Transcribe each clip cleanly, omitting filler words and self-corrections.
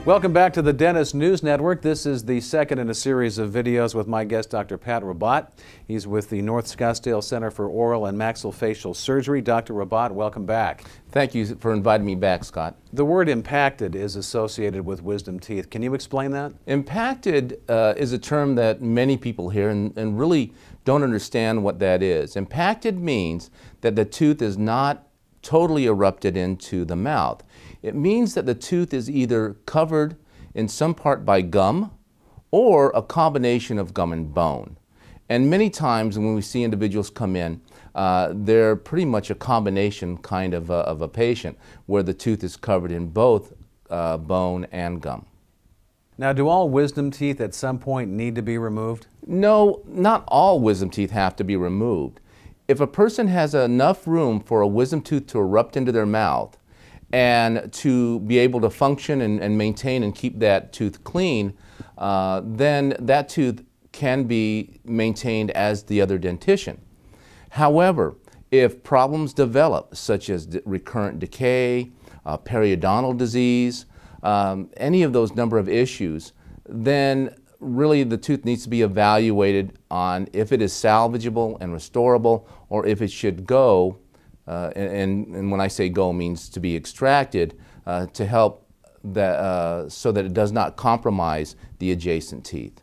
Welcome back to the Dentist News Network. This is the second in a series of videos with my guest, Dr. Pat Rabot. He's with the North Scottsdale Center for Oral and Maxillofacial Surgery. Dr. Rabot, welcome back. Thank you for inviting me back, Scott. The word impacted is associated with wisdom teeth. Can you explain that? Impacted is a term that many people hear and really don't understand what that is. Impacted means that the tooth is not totally erupted into the mouth. It means that the tooth is either covered in some part by gum or a combination of gum and bone. And many times when we see individuals come in, they're pretty much a combination kind of a patient where the tooth is covered in both bone and gum. Now, do all wisdom teeth at some point need to be removed? No, not all wisdom teeth have to be removed. If a person has enough room for a wisdom tooth to erupt into their mouth and to be able to function and maintain and keep that tooth clean, then that tooth can be maintained as the other dentition. However, if problems develop, such as recurrent decay, periodontal disease, any of those number of issues, then really the tooth needs to be evaluated on if it is salvageable and restorable, or if it should go, and when I say go means to be extracted, to help so that it does not compromise the adjacent teeth.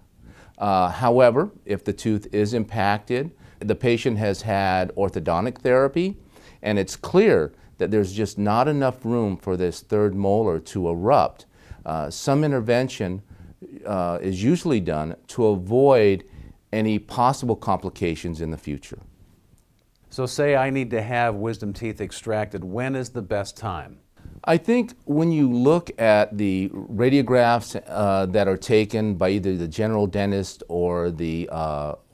However, if the tooth is impacted, the patient has had orthodontic therapy, and it's clear that there's just not enough room for this third molar to erupt, some intervention is usually done to avoid any possible complications in the future. So say I need to have wisdom teeth extracted. When is the best time? I think when you look at the radiographs that are taken by either the general dentist or the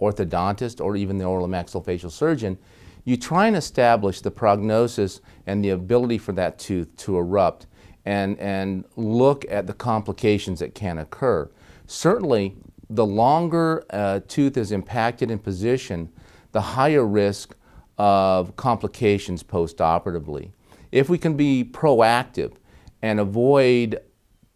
orthodontist or even the oral and maxillofacial surgeon, you try and establish the prognosis and the ability for that tooth to erupt and look at the complications that can occur. Certainly, the longer a tooth is impacted in position, the higher risk of complications post-operatively. If we can be proactive and avoid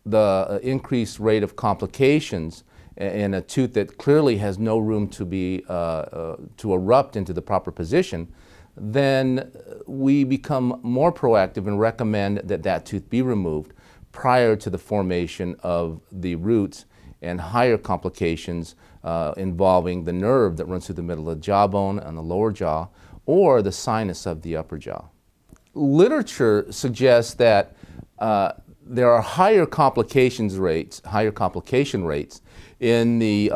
the increased rate of complications in a tooth that clearly has no room to be to erupt into the proper position, then we become more proactive and recommend that that tooth be removed prior to the formation of the roots and higher complications involving the nerve that runs through the middle of the jawbone and the lower jaw, or the sinus of the upper jaw. Literature suggests that there are higher complication rates in the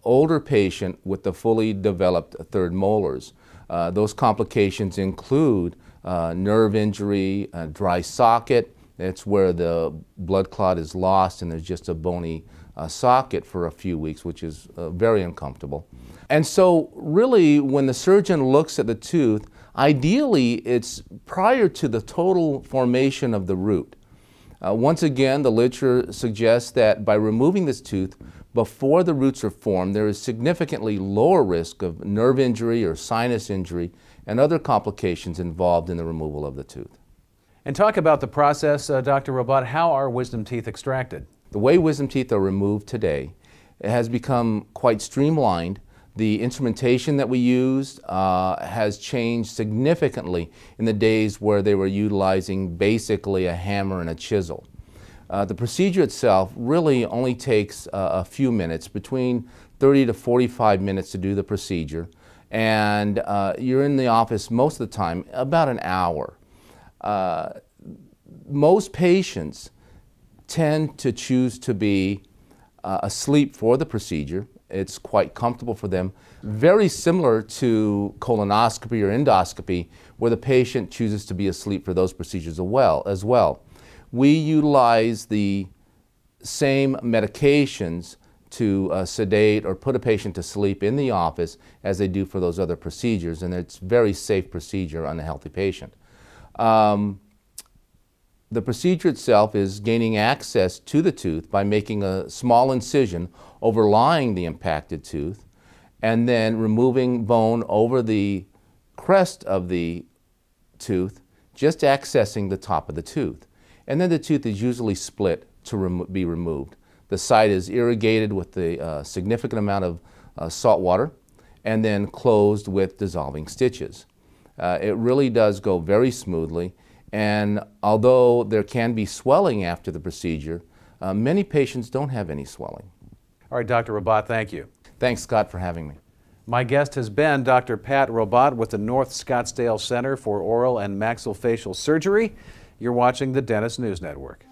older patient with the fully developed third molars. Those complications include nerve injury, dry socket. That's where the blood clot is lost and there's just a bony socket for a few weeks, which is very uncomfortable. And so really when the surgeon looks at the tooth, ideally it's prior to the total formation of the root. Once again, the literature suggests that by removing this tooth before the roots are formed, there is significantly lower risk of nerve injury or sinus injury and other complications involved in the removal of the tooth. And talk about the process, Dr. Rabot. How are wisdom teeth extracted? The way wisdom teeth are removed today, it has become quite streamlined. The instrumentation that we use has changed significantly in the days where they were utilizing basically a hammer and a chisel. The procedure itself really only takes a few minutes, between 30 to 45 minutes to do the procedure, and you're in the office most of the time about an hour. Most patients tend to choose to be asleep for the procedure. It's quite comfortable for them. Very similar to colonoscopy or endoscopy, where the patient chooses to be asleep for those procedures as well. We utilize the same medications to sedate or put a patient to sleep in the office as they do for those other procedures, and it's a very safe procedure on a healthy patient. The procedure itself is gaining access to the tooth by making a small incision overlying the impacted tooth and then removing bone over the crest of the tooth, just accessing the top of the tooth. And then the tooth is usually split to be removed. The site is irrigated with the significant amount of salt water and then closed with dissolving stitches. It really does go very smoothly, and although there can be swelling after the procedure, many patients don't have any swelling. All right, Dr. Rabot, thank you. Thanks, Scott, for having me. My guest has been Dr. Pat Rabot with the North Scottsdale Center for Oral and Maxillofacial Surgery. You're watching the Dentist News Network.